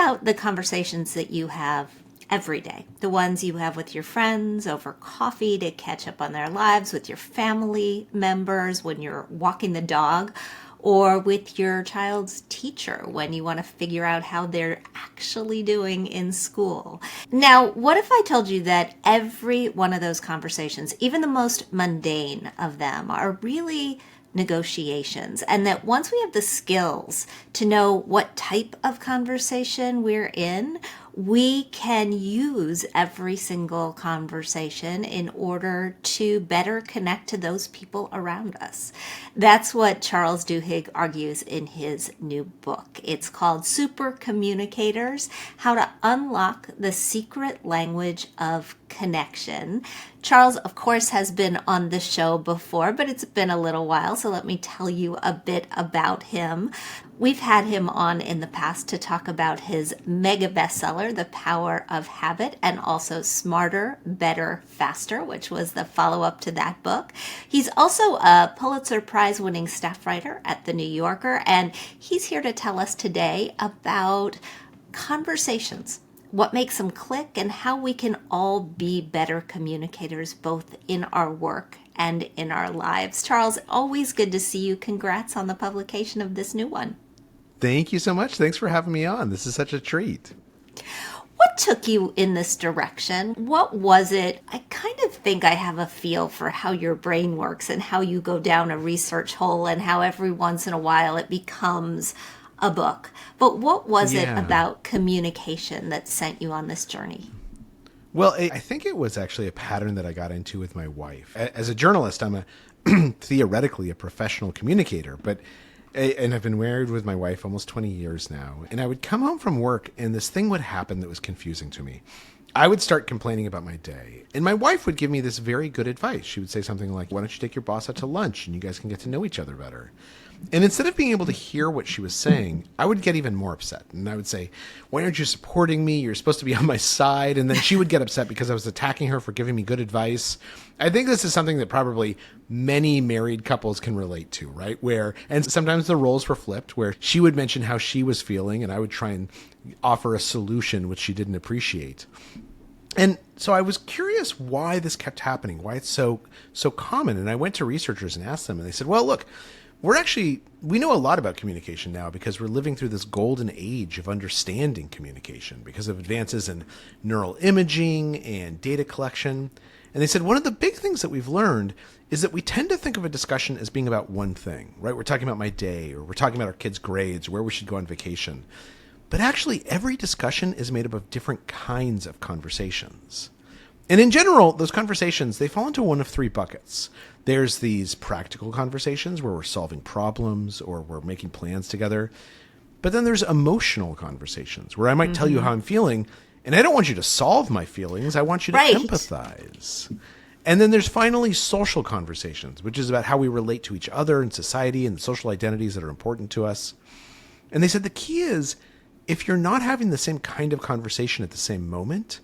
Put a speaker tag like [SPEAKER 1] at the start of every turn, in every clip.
[SPEAKER 1] about the conversations that you have every day? The ones you have with your friends over coffee to catch up on their lives, with your family members when you're walking the dog, or with your child's teacher when you want to figure out how they're actually doing in school. Now, what if I told you that every one of those conversations, even the most mundane of them, are really negotiations, and that once we have the skills to know what type of conversation we're in, we can use every single conversation in order to better connect to those people around us. That's what Charles Duhigg argues in his new book. It's called Supercommunicators: How to Unlock the Secret Language of Connection. Charles, of course, has been on the show before, but it's been a little while, so let me tell you a bit about him. We've had him on in the past to talk about his mega bestseller, The Power of Habit, and also Smarter, Better, Faster, which was the follow-up to that book. He's also a Pulitzer Prize-winning staff writer at The New Yorker, and he's here to tell us today about conversations, what makes them click, and how we can all be better communicators both in our work and in our lives. Charles, always good to see you. Congrats on the publication of this new one.
[SPEAKER 2] Thank you so much. Thanks for having me on. This is such a treat.
[SPEAKER 1] What took you in this direction? What was it? I kind of think I have a feel for how your brain works and how you go down a research hole and how every once in a while it becomes a book. But what was it about communication that sent you on this journey?
[SPEAKER 2] Well, I think it was actually a pattern that I got into with my wife. As a journalist, I'm theoretically a professional communicator, and I've been married with my wife almost 20 years now. And I would come home from work and this thing would happen that was confusing to me. I would start complaining about my day. And my wife would give me this very good advice. She would say something like, why don't you take your boss out to lunch and you guys can get to know each other better? And instead of being able to hear what she was saying, I would get even more upset. And I would say, why aren't you supporting me? You're supposed to be on my side. And then she would get upset because I was attacking her for giving me good advice. I think this is something that probably many married couples can relate to, right? And sometimes the roles were flipped, where she would mention how she was feeling and I would try and offer a solution which she didn't appreciate. And so I was curious why this kept happening, why it's so common. And I went to researchers and asked them, and they said, well, look, we know a lot about communication now because we're living through this golden age of understanding communication because of advances in neural imaging and data collection. And they said one of the big things that we've learned is that we tend to think of a discussion as being about one thing, right? We're talking about my day, or we're talking about our kids' grades, or where we should go on vacation. But actually, every discussion is made up of different kinds of conversations. And in general, those conversations, they fall into one of three buckets. There's these practical conversations where we're solving problems or we're making plans together. But then there's emotional conversations where I might tell you how I'm feeling, and I don't want you to solve my feelings. I want you to empathize. And then there's finally social conversations, which is about how we relate to each other in society and the social identities that are important to us. And they said the key is, if you're not having the same kind of conversation at the same moment,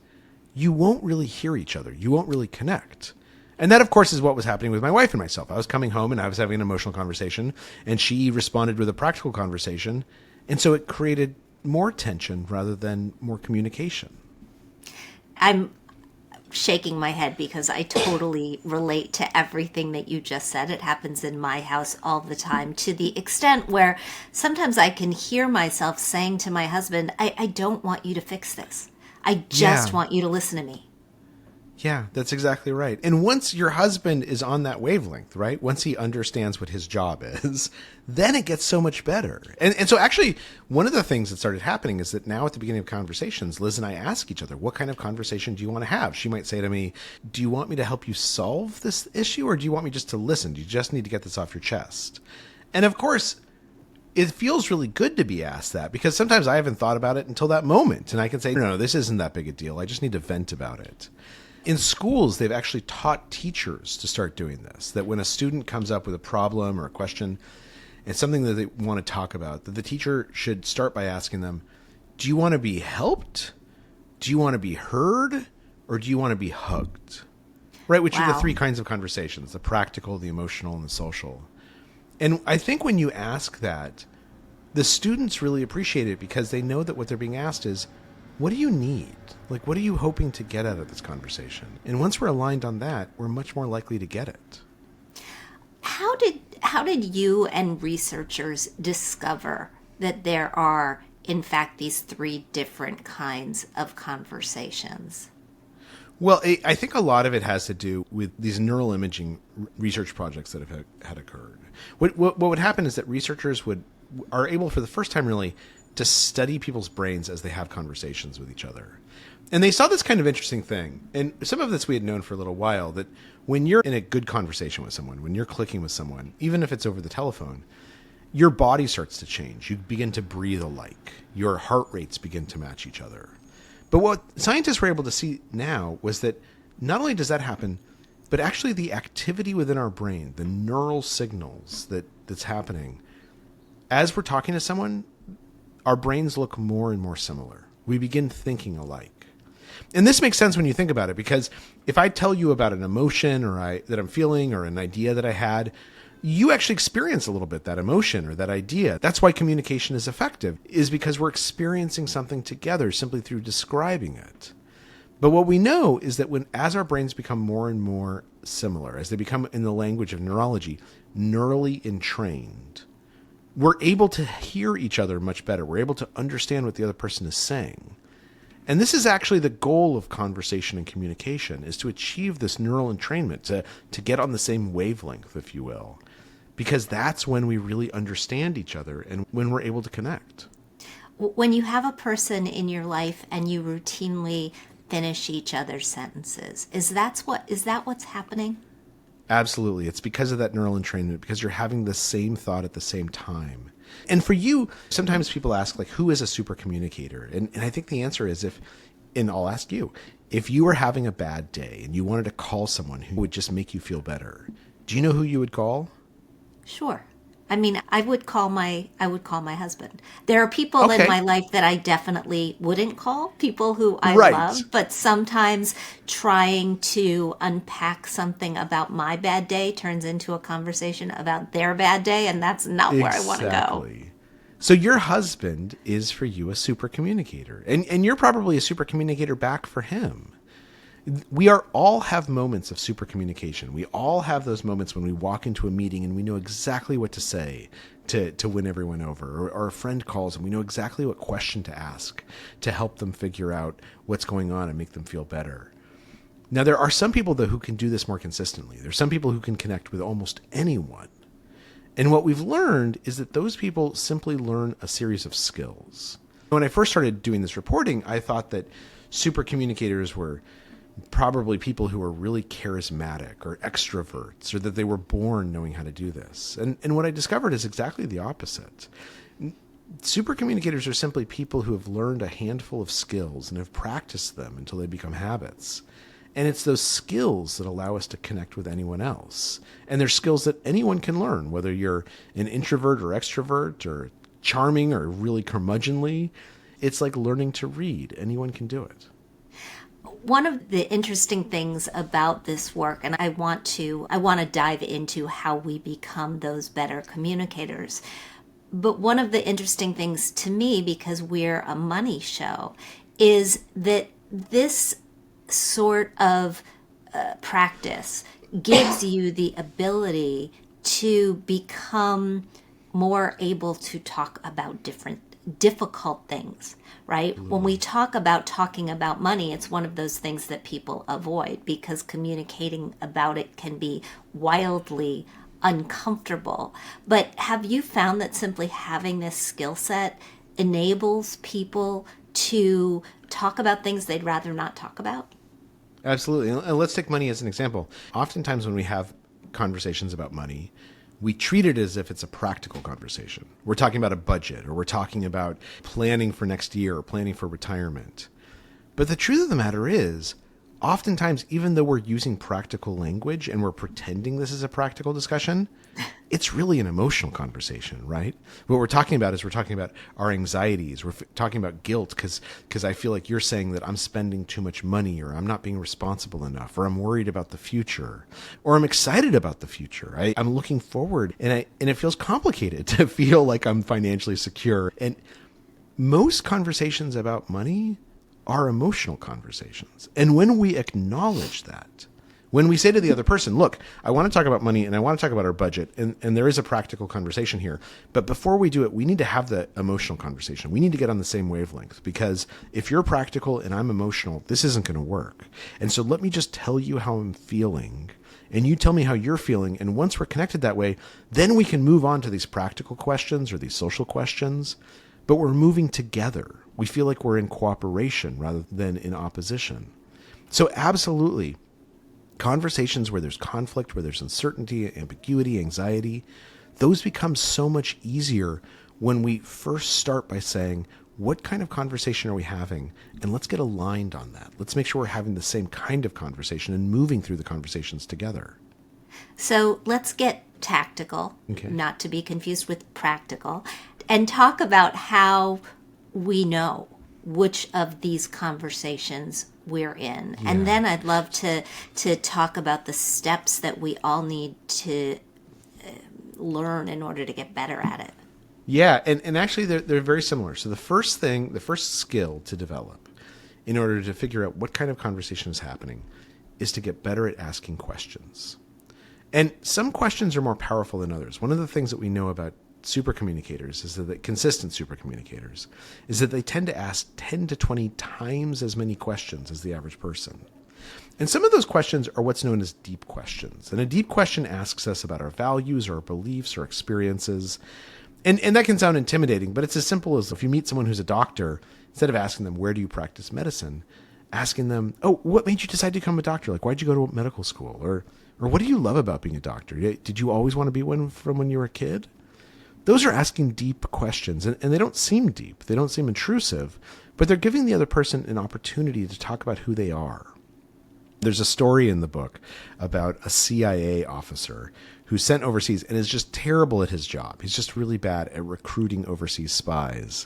[SPEAKER 2] you won't really hear each other. You won't really connect. And that, of course, is what was happening with my wife and myself. I was coming home and I was having an emotional conversation, and she responded with a practical conversation. And so it created more tension rather than more communication.
[SPEAKER 1] I'm shaking my head because I totally relate to everything that you just said. It happens in my house all the time, to the extent where sometimes I can hear myself saying to my husband, I don't want you to fix this. I just want you to listen to me.
[SPEAKER 2] Yeah, that's exactly right. And once your husband is on that wavelength, right? Once he understands what his job is, then it gets so much better. And so actually, one of the things that started happening is that now at the beginning of conversations, Liz and I ask each other, what kind of conversation do you want to have? She might say to me, do you want me to help you solve this issue, or do you want me just to listen? Do you just need to get this off your chest? And of course, it feels really good to be asked that, because sometimes I haven't thought about it until that moment. And I can say, no, this isn't that big a deal. I just need to vent about it. In schools, they've actually taught teachers to start doing this, that when a student comes up with a problem or a question, it's something that they want to talk about, that the teacher should start by asking them, do you want to be helped? Do you want to be heard? Or do you want to be hugged? Right, which are the three kinds of conversations, the practical, the emotional, and the social. And I think when you ask that, the students really appreciate it because they know that what they're being asked is, what do you need? Like, what are you hoping to get out of this conversation? And once we're aligned on that, we're much more likely to get it.
[SPEAKER 1] How did you and researchers discover that there are, in fact, these three different kinds of conversations?
[SPEAKER 2] Well, I think a lot of it has to do with these neural imaging research projects that had occurred. What would happen is that researchers are able for the first time really to study people's brains as they have conversations with each other. And they saw this kind of interesting thing. And some of this we had known for a little while, that when you're in a good conversation with someone, when you're clicking with someone, even if it's over the telephone, your body starts to change. You begin to breathe alike. Your heart rates begin to match each other. But what scientists were able to see now was that not only does that happen, but actually the activity within our brain, the neural signals that's happening, as we're talking to someone, our brains look more and more similar. We begin thinking alike. And this makes sense when you think about it, because if I tell you about an emotion that I'm feeling or an idea that I had, you actually experience a little bit that emotion or that idea. That's why communication is effective, is because we're experiencing something together simply through describing it. But what we know is that as our brains become more and more similar, as they become, in the language of neurology, neurally entrained, we're able to hear each other much better. We're able to understand what the other person is saying. And this is actually the goal of conversation and communication, is to achieve this neural entrainment, to get on the same wavelength, if you will, because that's when we really understand each other and when we're able to connect.
[SPEAKER 1] When you have a person in your life and you routinely finish each other's sentences, is that what's happening?
[SPEAKER 2] Absolutely. It's because of that neural entrainment, because you're having the same thought at the same time. And for you, sometimes people ask, like, who is a super communicator? And I think the answer is and I'll ask you, if you were having a bad day and you wanted to call someone who would just make you feel better, do you know who you would call?
[SPEAKER 1] Sure. I mean, I would call my husband. There are people in my life that I definitely wouldn't call, people who I love, but sometimes trying to unpack something about my bad day turns into a conversation about their bad day, and that's not where I want to go.
[SPEAKER 2] So your husband is for you a super communicator, and you're probably a super communicator back for him. We all have moments of super communication. We all have those moments when we walk into a meeting and we know exactly what to say to win everyone over. Or a friend calls and we know exactly what question to ask to help them figure out what's going on and make them feel better. Now, there are some people, though, who can do this more consistently. There's some people who can connect with almost anyone. And what we've learned is that those people simply learn a series of skills. When I first started doing this reporting, I thought that super communicators were probably people who are really charismatic or extroverts, or that they were born knowing how to do this. And what I discovered is exactly the opposite. Super communicators are simply people who have learned a handful of skills and have practiced them until they become habits. And it's those skills that allow us to connect with anyone else. And they're skills that anyone can learn, whether you're an introvert or extrovert or charming or really curmudgeonly. It's like learning to read. Anyone can do it.
[SPEAKER 1] One of the interesting things about this work, and I want to dive into how we become those better communicators. But one of the interesting things to me, because we're a money show, is that this sort of practice gives you the ability to become more able to talk about difficult things, right? When we talk about talking about money, it's one of those things that people avoid because communicating about it can be wildly uncomfortable. But have you found that simply having this skill set enables people to talk about things they'd rather not talk about?
[SPEAKER 2] Absolutely. And let's take money as an example. Oftentimes when we have conversations about money, we treat it as if it's a practical conversation. We're talking about a budget, or we're talking about planning for next year or planning for retirement. But the truth of the matter is, oftentimes, even though we're using practical language and we're pretending this is a practical discussion, it's really an emotional conversation, right? What we're talking about is we're talking about our anxieties. We're talking about guilt because I feel like you're saying that I'm spending too much money, or I'm not being responsible enough, or I'm worried about the future, or I'm excited about the future. I'm looking forward, and it feels complicated to feel like I'm financially secure. And most conversations about money are emotional conversations. And when we acknowledge that, when we say to the other person, look, I want to talk about money and I want to talk about our budget, and there is a practical conversation here, but before we do it, we need to have the emotional conversation. We need to get on the same wavelength, because if you're practical and I'm emotional, this isn't going to work. And so let me just tell you how I'm feeling, and you tell me how you're feeling. And once we're connected that way, then we can move on to these practical questions or these social questions, but we're moving together. We feel like we're in cooperation rather than in opposition. So absolutely, conversations where there's conflict, where there's uncertainty, ambiguity, anxiety, those become so much easier when we first start by saying, what kind of conversation are we having? And let's get aligned on that. Let's make sure we're having the same kind of conversation and moving through the conversations together.
[SPEAKER 1] So let's get tactical,
[SPEAKER 2] Okay.
[SPEAKER 1] not to be confused with practical, and talk about how we know which of these conversations we're in.
[SPEAKER 2] Yeah.
[SPEAKER 1] And then I'd love to talk about the steps that we all need to learn in order to get better at it.
[SPEAKER 2] Yeah, and actually they're very similar. So the first skill to develop in order to figure out what kind of conversation is happening is to get better at asking questions. And some questions are more powerful than others. One of the things that we know about supercommunicators is that consistent supercommunicators is that they tend to ask 10 to 20 times as many questions as the average person. And some of those questions are what's known as deep questions. And a deep question asks us about our values, or our beliefs, or experiences. And that can sound intimidating, but it's as simple as if you meet someone who's a doctor, instead of asking them, where do you practice medicine? Asking them, oh, what made you decide to become a doctor? Like, why'd you go to medical school? Or what do you love about being a doctor? Did you always want to be one from when you were a kid? Those are asking deep questions, and they don't seem deep. They don't seem intrusive, but they're giving the other person an opportunity to talk about who they are. There's a story in the book about a CIA officer who's sent overseas and is just terrible at his job. He's just really bad at recruiting overseas spies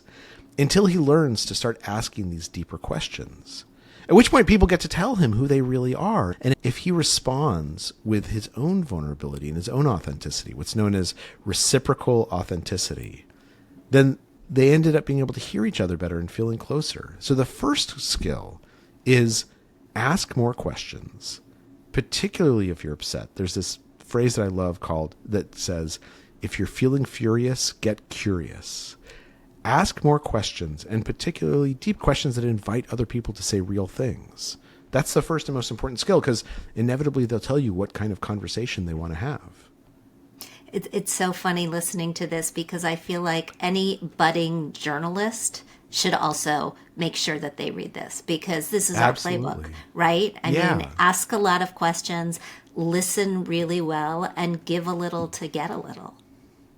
[SPEAKER 2] until he learns to start asking these deeper questions. At which point people get to tell him who they really are. And if he responds with his own vulnerability and his own authenticity, what's known as reciprocal authenticity, then they ended up being able to hear each other better and feeling closer. So the first skill is ask more questions, particularly if you're upset. There's this phrase that I love that says, if you're feeling furious, get curious. Ask more questions, and particularly deep questions that invite other people to say real things. That's the first and most important skill, because inevitably they'll tell you what kind of conversation they want to have.
[SPEAKER 1] It's so funny listening to this, because I feel like any budding journalist should also make sure that they read this, because this is
[SPEAKER 2] Absolutely.
[SPEAKER 1] our playbook, right? I
[SPEAKER 2] Yeah.
[SPEAKER 1] mean, ask a lot of questions, listen really well, and give a little to get a little.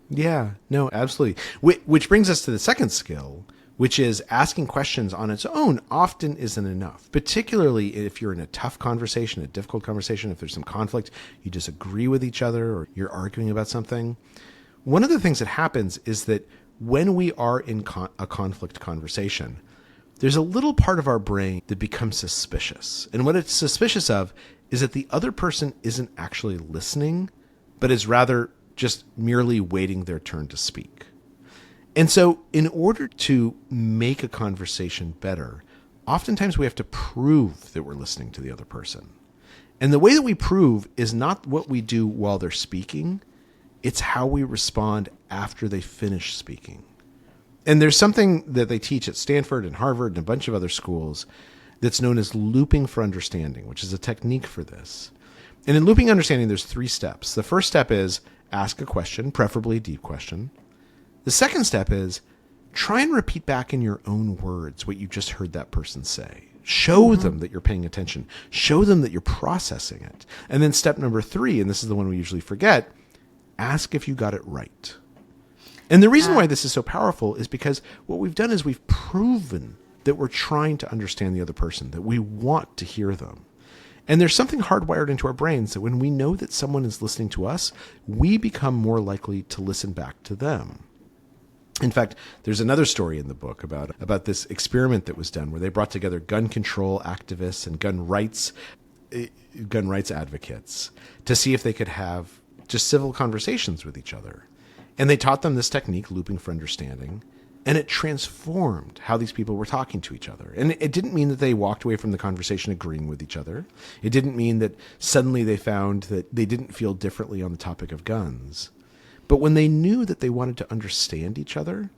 [SPEAKER 2] Yeah, no, absolutely. Which brings us to the second skill, which is asking questions on its own often isn't enough, particularly if you're in a tough conversation, a difficult conversation, if there's some conflict, you disagree with each other, or you're arguing about something. One of the things that happens is that when we are in a conflict conversation, there's a little part of our brain that becomes suspicious. And what it's suspicious of is that the other person isn't actually listening, but is rather just merely waiting their turn to speak. And so in order to make a conversation better, oftentimes we have to prove that we're listening to the other person. And the way that we prove is not what we do while they're speaking, it's how we respond after they finish speaking. And there's something that they teach at Stanford and Harvard and a bunch of other schools that's known as looping for understanding, which is a technique for this. And in looping understanding, there's 3 steps. The first step is ask a question, preferably a deep question. The second step is try and repeat back in your own words what you just heard that person say. Show them that you're paying attention. Show them that you're processing it. And then step number 3, and this is the one we usually forget, ask if you got it right. And the reason why this is so powerful is because what we've done is we've proven that we're trying to understand the other person, that we want to hear them. And there's something hardwired into our brains that when we know that someone is listening to us, we become more likely to listen back to them. In fact, there's another story in the book about this experiment that was done where they brought together gun control activists and gun rights advocates to see if they could have just civil conversations with each other. And they taught them this technique, looping for understanding, and it transformed how these people were talking to each other. And it didn't mean that they walked away from the conversation agreeing with each other. It didn't mean that suddenly they found that they didn't feel differently on the topic of guns. But when they knew that they wanted to understand each other,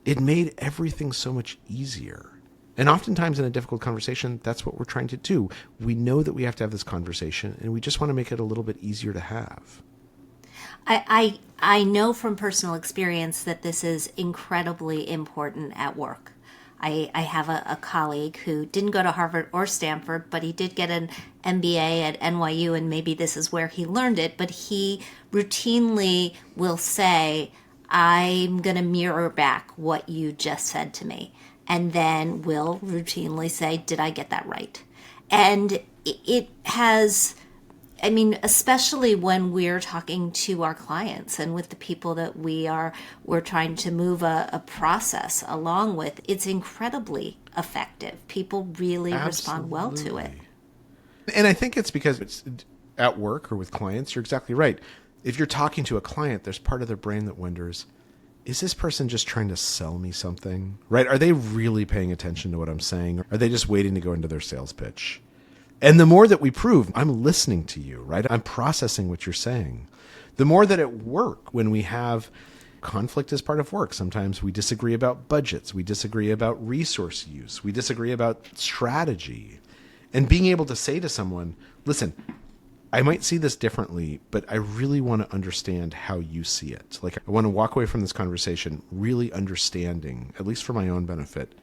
[SPEAKER 2] it made everything so much easier. And oftentimes in a difficult conversation, that's what we're trying to do. We know that we have to have this conversation, and we just want to make it a little bit easier to have.
[SPEAKER 1] I know from personal experience that this is incredibly important at work. I have a colleague who didn't go to Harvard or Stanford, but he did get an MBA at NYU, and maybe this is where he learned it, but he routinely will say, I'm going to mirror back what you just said to me, and then will routinely say, did I get that right? And it has... I mean, especially when we're talking to our clients and with the people that we're trying to move a process along with, it's incredibly effective. People really respond well to it.
[SPEAKER 2] And I think it's because it's at work or with clients, you're exactly right. If you're talking to a client, there's part of their brain that wonders, is this person just trying to sell me something? Right? Are they really paying attention to what I'm saying? Or are they just waiting to go into their sales pitch? And the more that we prove, I'm listening to you, right? I'm processing what you're saying. The more that at work, when we have conflict as part of work, sometimes we disagree about budgets, we disagree about resource use, we disagree about strategy. And being able to say to someone, listen, I might see this differently, but I really want to understand how you see it. Like, I want to walk away from this conversation really understanding, at least for my own benefit,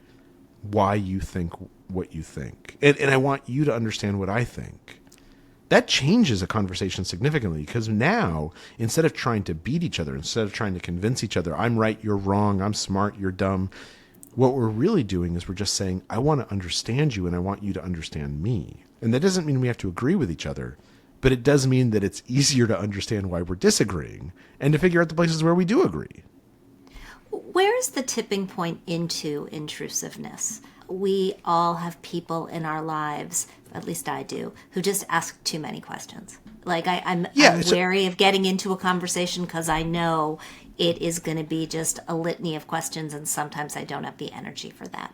[SPEAKER 2] why you think what you think. And I want you to understand what I think. That changes a conversation significantly, because now, instead of trying to beat each other, instead of trying to convince each other, I'm right, you're wrong, I'm smart, you're dumb, what we're really doing is we're just saying, I want to understand you and I want you to understand me. And that doesn't mean we have to agree with each other, but it does mean that it's easier to understand why we're disagreeing and to figure out the places where we do agree.
[SPEAKER 1] Where's the tipping point into intrusiveness? We all have people in our lives, at least I do, who just ask too many questions. Like I'm wary of getting into a conversation because I know it is going to be just a litany of questions, and sometimes I don't have the energy for that.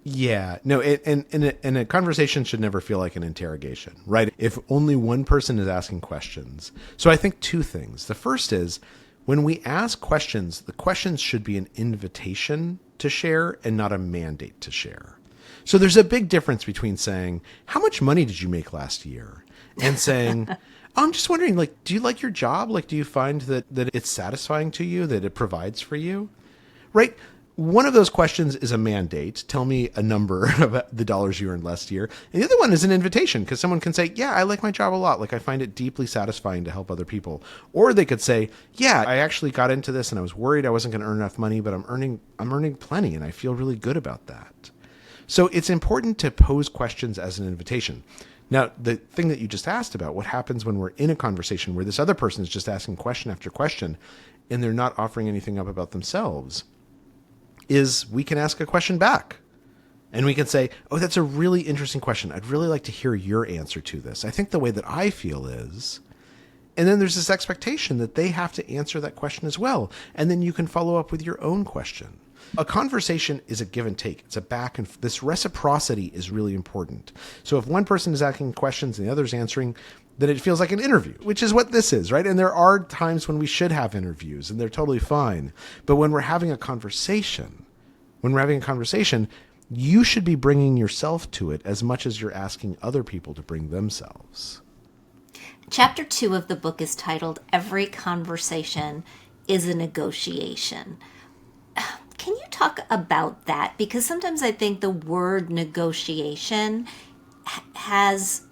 [SPEAKER 2] Yeah, no, and a conversation should never feel like an interrogation, right? If only one person is asking questions. So I think two things. The first is, when we ask questions, the questions should be an invitation to share and not a mandate to share. So there's a big difference between saying, how much money did you make last year? And saying, I'm just wondering, like, do you like your job? Like, do you find that it's satisfying to you, that it provides for you? Right? One of those questions is a mandate. Tell me a number of the dollars you earned last year. And the other one is an invitation, because someone can say, yeah, I like my job a lot. Like, I find it deeply satisfying to help other people. Or they could say, yeah, I actually got into this and I was worried I wasn't going to earn enough money, but I'm earning plenty and I feel really good about that. So it's important to pose questions as an invitation. Now, the thing that you just asked about, what happens when we're in a conversation where this other person is just asking question after question and they're not offering anything up about themselves, is we can ask a question back. And we can say, oh, that's a really interesting question. I'd really like to hear your answer to this. I think the way that I feel is... And then there's this expectation that they have to answer that question as well. And then you can follow up with your own question. A conversation is a give and take. It's a back and this reciprocity is really important. So if one person is asking questions and the other is answering, then it feels like an interview, which is what this is, right? And there are times when we should have interviews and they're totally fine. But when we're having a conversation, you should be bringing yourself to it as much as you're asking other people to bring themselves.
[SPEAKER 1] Chapter 2 of the book is titled, Every Conversation is a Negotiation. Can you talk about that? Because sometimes I think the word negotiation has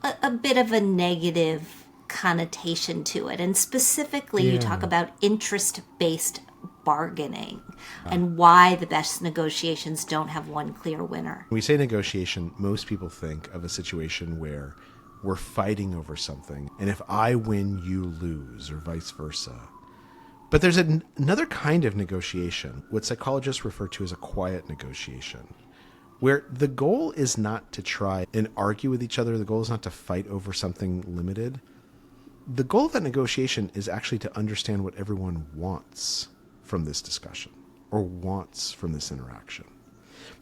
[SPEAKER 1] a bit of a negative connotation to it. And specifically, you talk about interest-based bargaining and why the best negotiations don't have one clear winner.
[SPEAKER 2] When we say negotiation, most people think of a situation where we're fighting over something, and if I win, you lose, or vice versa. But there's another kind of negotiation, what psychologists refer to as a quiet negotiation, where the goal is not to try and argue with each other. The goal is not to fight over something limited. The goal of that negotiation is actually to understand what everyone wants from this discussion or wants from this interaction.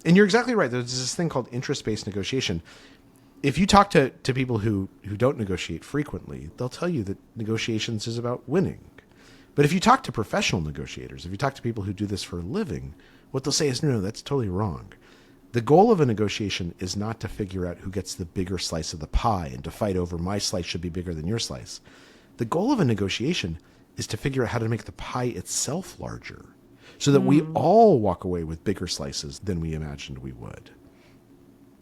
[SPEAKER 2] And you're exactly right. There's this thing called interest-based negotiation. If you talk to people who don't negotiate frequently, they'll tell you that negotiations is about winning. But if you talk to professional negotiators, if you talk to people who do this for a living, what they'll say is, no, that's totally wrong. The goal of a negotiation is not to figure out who gets the bigger slice of the pie and to fight over my slice should be bigger than your slice. The goal of a negotiation is to figure out how to make the pie itself larger so that we all walk away with bigger slices than we imagined we would.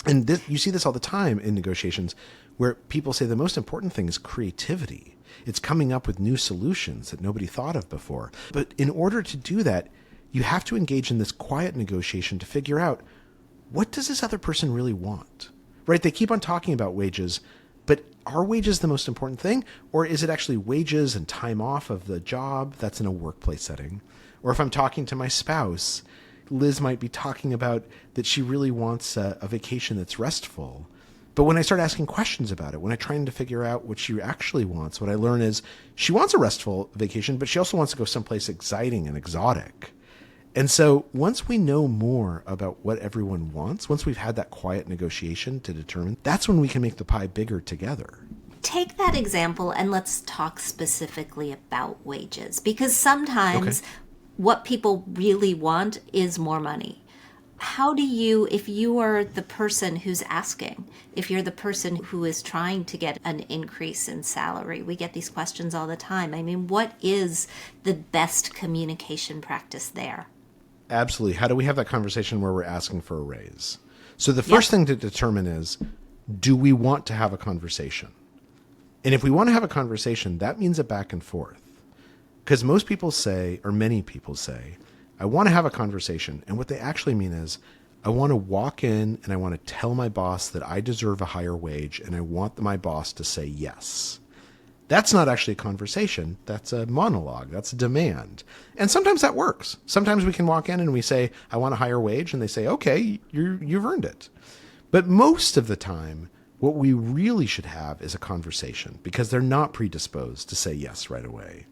[SPEAKER 2] And you see this all the time in negotiations where people say the most important thing is creativity. It's coming up with new solutions that nobody thought of before. But in order to do that, you have to engage in this quiet negotiation to figure out, what does this other person really want? Right? They keep on talking about wages, but are wages the most important thing? Or is it actually wages and time off of the job that's in a workplace setting? Or if I'm talking to my spouse, Liz might be talking about that she really wants a vacation that's restful. But when I start asking questions about it, when I'm trying to figure out what she actually wants, what I learn is she wants a restful vacation, but she also wants to go someplace exciting and exotic. And so once we know more about what everyone wants, once we've had that quiet negotiation to determine, that's when we can make the pie bigger together.
[SPEAKER 1] Take that example and let's talk specifically about wages, because sometimes what people really want is more money. How do you, if you are the person who's asking, if you're the person who is trying to get an increase in salary, we get these questions all the time. I mean, what is the best communication practice there?
[SPEAKER 2] Absolutely. How do we have that conversation where we're asking for a raise? So the first thing to determine is, do we want to have a conversation? And if we want to have a conversation, that means a back and forth. Because most people say, or many people say, I want to have a conversation. And what they actually mean is, I want to walk in and I want to tell my boss that I deserve a higher wage and I want my boss to say yes. That's not actually a conversation. That's a monologue. That's a demand. And sometimes that works. Sometimes we can walk in and we say, I want a higher wage. And they say, okay, you've earned it. But most of the time, what we really should have is a conversation because they're not predisposed to say yes right away.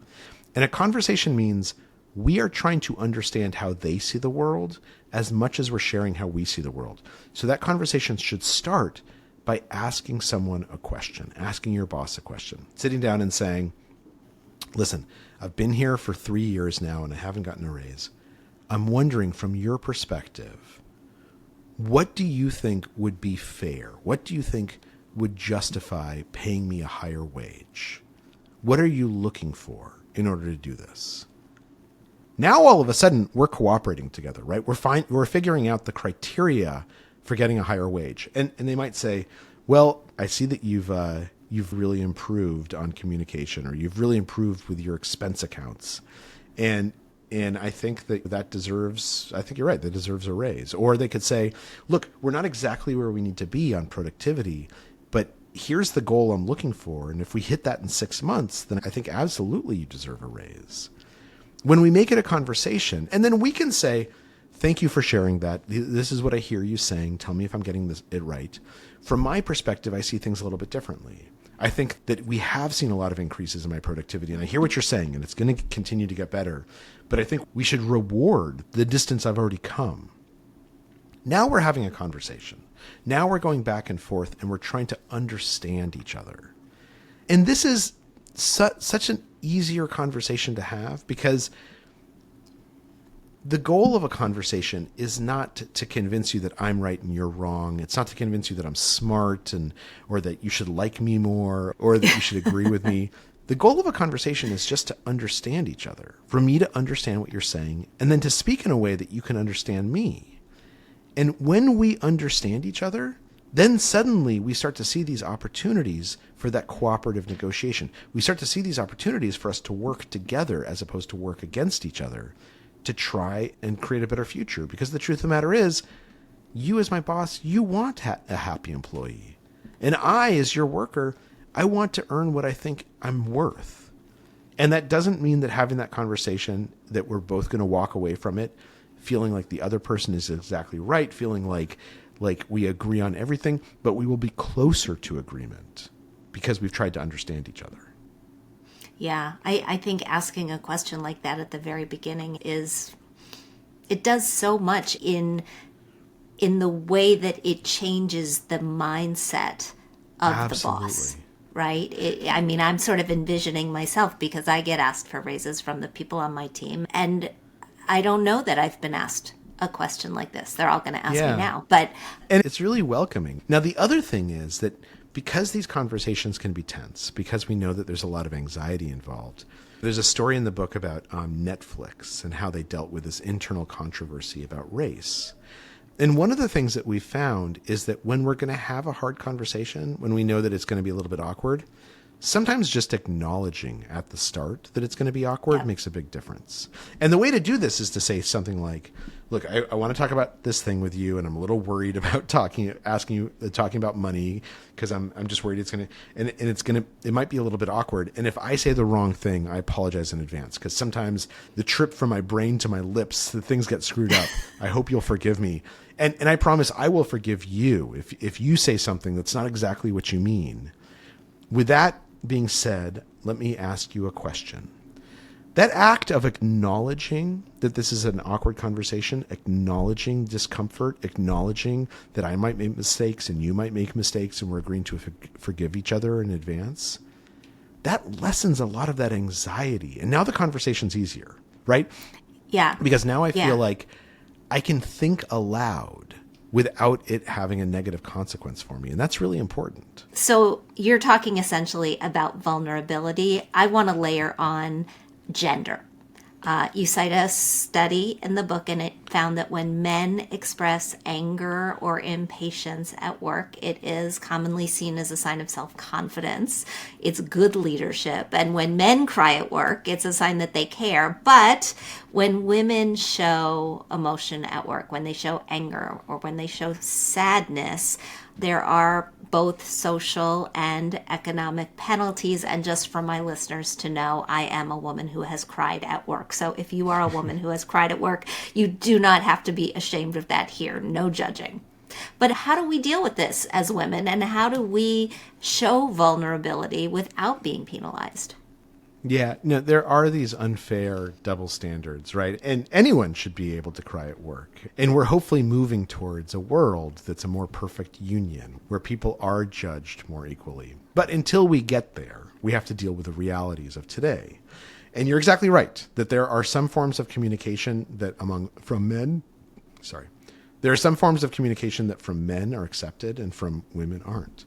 [SPEAKER 2] And a conversation means we are trying to understand how they see the world as much as we're sharing how we see the world. So that conversation should start by asking someone a question, asking your boss a question, sitting down and saying, listen, I've been here for 3 years now and I haven't gotten a raise. I'm wondering from your perspective, what do you think would be fair? What do you think would justify paying me a higher wage? What are you looking for in order to do this? Now, all of a sudden, we're cooperating together, right? We're figuring out the criteria for getting a higher wage. And they might say, well, I see that you've really improved on communication, or you've really improved with your expense accounts. And I think that deserves, I think you're right, that deserves a raise. Or they could say, look, we're not exactly where we need to be on productivity, but here's the goal I'm looking for. And if we hit that in 6 months, then I think absolutely you deserve a raise. When we make it a conversation, and then we can say, thank you for sharing that. This is what I hear you saying. Tell me if I'm getting it right. From my perspective, I see things a little bit differently. I think that we have seen a lot of increases in my productivity, and I hear what you're saying, and it's going to continue to get better. But I think we should reward the distance I've already come. Now we're having a conversation. Now we're going back and forth, and we're trying to understand each other. And this is such an easier conversation to have, because the goal of a conversation is not to convince you that I'm right and you're wrong. It's not to convince you that I'm smart or that you should like me more or that you should agree with me. The goal of a conversation is just to understand each other, for me to understand what you're saying, and then to speak in a way that you can understand me. And when we understand each other, then suddenly we start to see these opportunities for that cooperative negotiation. We start to see these opportunities for us to work together as opposed to work against each other to try and create a better future. Because the truth of the matter is, you as my boss, you want a happy employee. And I, as your worker, I want to earn what I think I'm worth. And that doesn't mean that having that conversation, that we're both going to walk away from it feeling like the other person is exactly right, feeling like we agree on everything, but we will be closer to agreement because we've tried to understand each other.
[SPEAKER 1] Yeah, I think asking a question like that at the very beginning it does so much in the way that it changes the mindset of
[SPEAKER 2] Absolutely.
[SPEAKER 1] the boss, right? I'm sort of envisioning myself, because I get asked for raises from the people on my team, and I don't know that I've been asked a question like this. They're all going to ask me now,
[SPEAKER 2] and it's really welcoming. Now, the other thing is that because these conversations can be tense, because we know that there's a lot of anxiety involved, there's a story in the book about Netflix and how they dealt with this internal controversy about race. And one of the things that we found is that when we're going to have a hard conversation, when we know that it's going to be a little bit awkward, sometimes just acknowledging at the start that it's going to be awkward makes a big difference. And the way to do this is to say something like, look, I want to talk about this thing with you, and I'm a little worried about talking about money, because I'm just worried it might be a little bit awkward. And if I say the wrong thing, I apologize in advance, because sometimes the trip from my brain to my lips, the things get screwed up. I hope you'll forgive me. And I promise I will forgive you if you say something that's not exactly what you mean. With that being said, let me ask you a question. That act of acknowledging that this is an awkward conversation, acknowledging discomfort, acknowledging that I might make mistakes and you might make mistakes, and we're agreeing to forgive each other in advance, that lessens a lot of that anxiety. And now the conversation's easier, right?
[SPEAKER 1] Yeah.
[SPEAKER 2] Because now I feel like I can think aloud without it having a negative consequence for me. And that's really important.
[SPEAKER 1] So you're talking essentially about vulnerability. I want to layer on gender. You cite a study in the book, and it found that when men express anger or impatience at work, it is commonly seen as a sign of self-confidence. It's good leadership. And when men cry at work, it's a sign that they care. But when women show emotion at work, when they show anger or when they show sadness, there are both social and economic penalties. And just for my listeners to know, I am a woman who has cried at work. So if you are a woman who has cried at work, you do not have to be ashamed of that here. No judging. But how do we deal with this as women? And how do we show vulnerability without being penalized?
[SPEAKER 2] Yeah, no, there are these unfair double standards, right? And anyone should be able to cry at work. And we're hopefully moving towards a world that's a more perfect union, where people are judged more equally. But until we get there, we have to deal with the realities of today. And you're exactly right, that there are some forms of communication that there are some forms of communication that from men are accepted and from women aren't.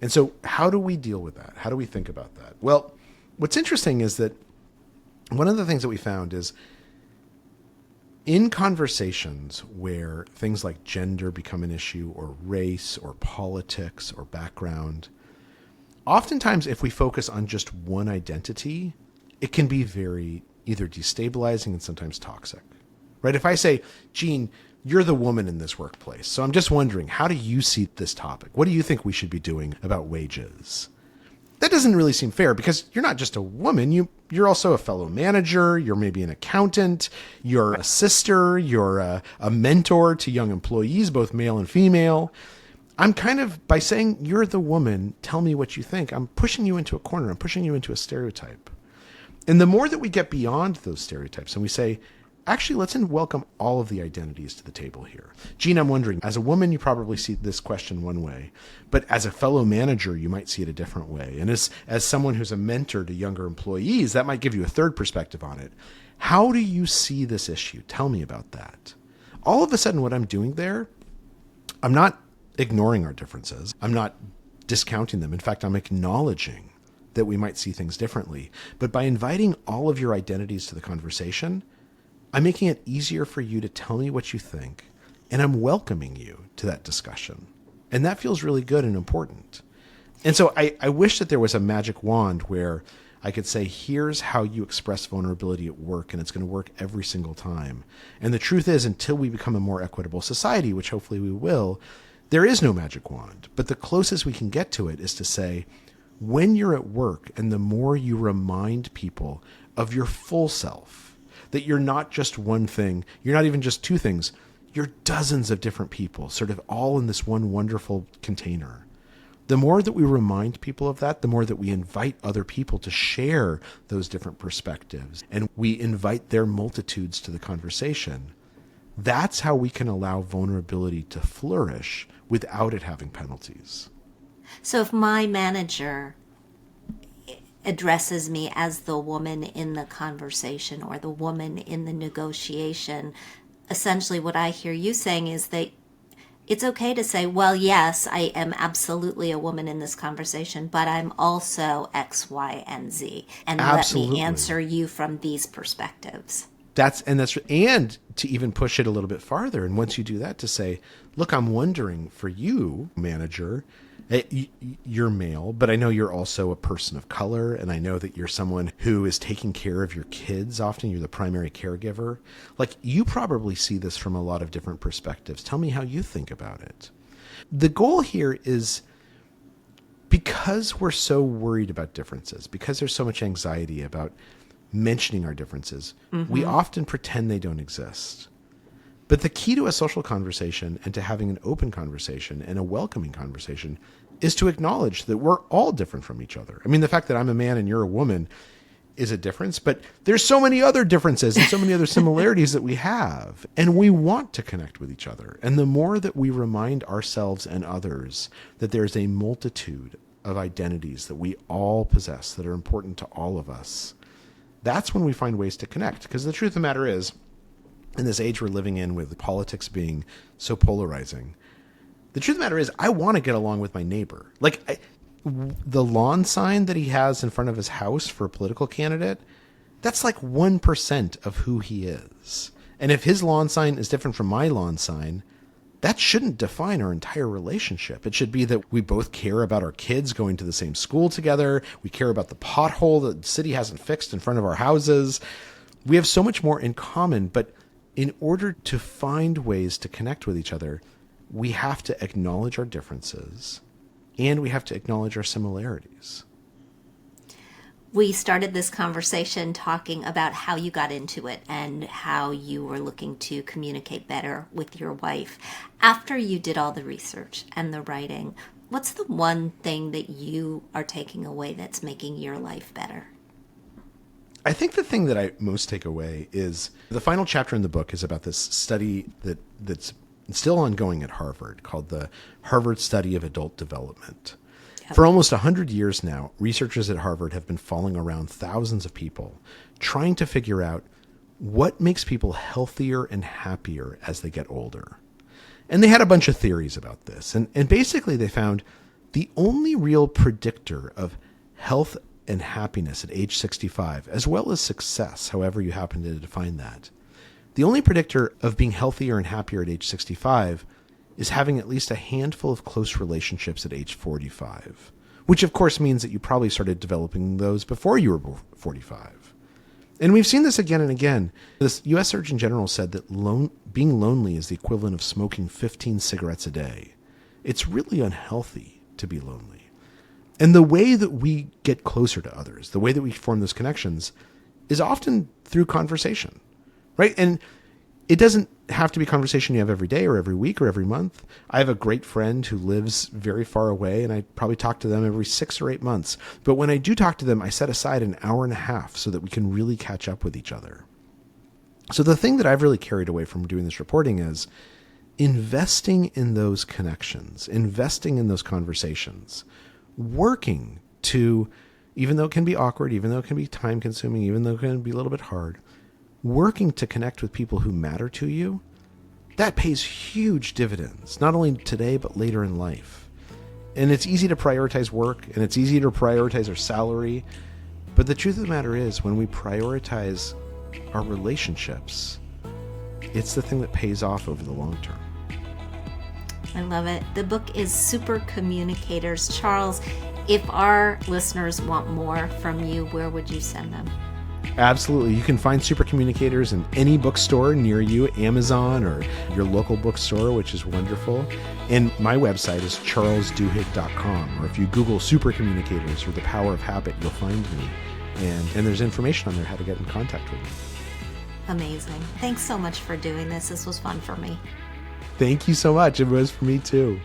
[SPEAKER 2] And so how do we deal with that? How do we think about that? Well, what's interesting is that one of the things that we found is in conversations where things like gender become an issue, or race, or politics, or background, oftentimes if we focus on just one identity, it can be very either destabilizing and sometimes toxic, right? If I say, Jean, you're the woman in this workplace, so I'm just wondering, how do you see this topic? What do you think we should be doing about wages? That doesn't really seem fair, because you're not just a woman. You're also a fellow manager. You're maybe an accountant. You're a sister. You're a mentor to young employees, both male and female. I'm kind of, by saying you're the woman, tell me what you think, I'm pushing you into a corner. I'm pushing you into a stereotype. And the more that we get beyond those stereotypes and we say, actually, let's welcome all of the identities to the table here. Jean, I'm wondering, as a woman, you probably see this question one way, but as a fellow manager, you might see it a different way. And as someone who's a mentor to younger employees, that might give you a third perspective on it. How do you see this issue? Tell me about that. All of a sudden, what I'm doing there, I'm not ignoring our differences. I'm not discounting them. In fact, I'm acknowledging that we might see things differently. But by inviting all of your identities to the conversation, I'm making it easier for you to tell me what you think, and I'm welcoming you to that discussion. And that feels really good and important. And so I wish that there was a magic wand where I could say, here's how you express vulnerability at work, and it's going to work every single time. And the truth is, until we become a more equitable society, which hopefully we will, there is no magic wand. But the closest we can get to it is to say, when you're at work, and the more you remind people of your full self, that you're not just one thing, you're not even just two things, you're dozens of different people, sort of all in this one wonderful container. The more that we remind people of that, the more that we invite other people to share those different perspectives, and we invite their multitudes to the conversation. That's how we can allow vulnerability to flourish without it having penalties.
[SPEAKER 1] So if my manager addresses me as the woman in the conversation or the woman in the negotiation, essentially what I hear you saying is that it's okay to say, well, yes, I am absolutely a woman in this conversation, but I'm also X, Y, and Z. And
[SPEAKER 2] Absolutely.
[SPEAKER 1] Let me answer you from these perspectives.
[SPEAKER 2] And to even push it a little bit farther. And once you do that, to say, look, I'm wondering for you, manager, you're male, but I know you're also a person of color, and I know that you're someone who is taking care of your kids. Often you're the primary caregiver. Like, you probably see this from a lot of different perspectives. Tell me how you think about it. The goal here is, because we're so worried about differences, because there's so much anxiety about mentioning our differences, we often pretend they don't exist. But the key to a social conversation and to having an open conversation and a welcoming conversation is to acknowledge that we're all different from each other. I mean, the fact that I'm a man and you're a woman is a difference, but there's so many other differences and so many other similarities that we have, and we want to connect with each other. And the more that we remind ourselves and others that there's a multitude of identities that we all possess that are important to all of us, that's when we find ways to connect. Because the truth of the matter is, in this age we're living in, with politics being so polarizing, the truth of the matter is, I want to get along with my neighbor. Like, the lawn sign that he has in front of his house for a political candidate, that's like 1% of who he is. And if his lawn sign is different from my lawn sign, that shouldn't define our entire relationship. It should be that we both care about our kids going to the same school together. We care about the pothole that the city hasn't fixed in front of our houses. We have so much more in common, but in order to find ways to connect with each other, we have to acknowledge our differences and we have to acknowledge our similarities.
[SPEAKER 1] We started this conversation talking about how you got into it and how you were looking to communicate better with your wife. After you did all the research and the writing, what's the one thing that you are taking away that's making your life better?
[SPEAKER 2] I think the thing that I most take away is the final chapter in the book is about this study that's still ongoing at Harvard called the Harvard Study of Adult Development. Yep. For almost 100 years now, researchers at Harvard have been following around thousands of people, trying to figure out what makes people healthier and happier as they get older. And they had a bunch of theories about this. And basically they found the only real predictor of health and happiness at age 65, as well as success, however you happen to define that. The only predictor of being healthier and happier at age 65 is having at least a handful of close relationships at age 45, which of course means that you probably started developing those before you were 45. And we've seen this again and again. This U.S. Surgeon General said that being lonely is the equivalent of smoking 15 cigarettes a day. It's really unhealthy to be lonely. And the way that we get closer to others, the way that we form those connections, is often through conversation, right? And it doesn't have to be conversation you have every day or every week or every month. I have a great friend who lives very far away, and I probably talk to them every 6 or 8 months. But when I do talk to them, I set aside an hour and a half so that we can really catch up with each other. So the thing that I've really carried away from doing this reporting is investing in those connections, investing in those conversations, working to, even though it can be awkward, even though it can be time consuming, even though it can be a little bit hard, working to connect with people who matter to you, that pays huge dividends, not only today, but later in life. And it's easy to prioritize work, and it's easy to prioritize our salary. But the truth of the matter is, when we prioritize our relationships, it's the thing that pays off over the long term.
[SPEAKER 1] I love it. The book is Supercommunicators. Charles, if our listeners want more from you, where would you send them?
[SPEAKER 2] Absolutely. You can find Supercommunicators in any bookstore near you, Amazon or your local bookstore, which is wonderful. And my website is charlesduhigg.com. Or if you Google Supercommunicators or The Power of Habit, you'll find me. And there's information on there how to get in contact with me.
[SPEAKER 1] Amazing. Thanks so much for doing this. This was fun for me.
[SPEAKER 2] Thank you so much. It was for me too.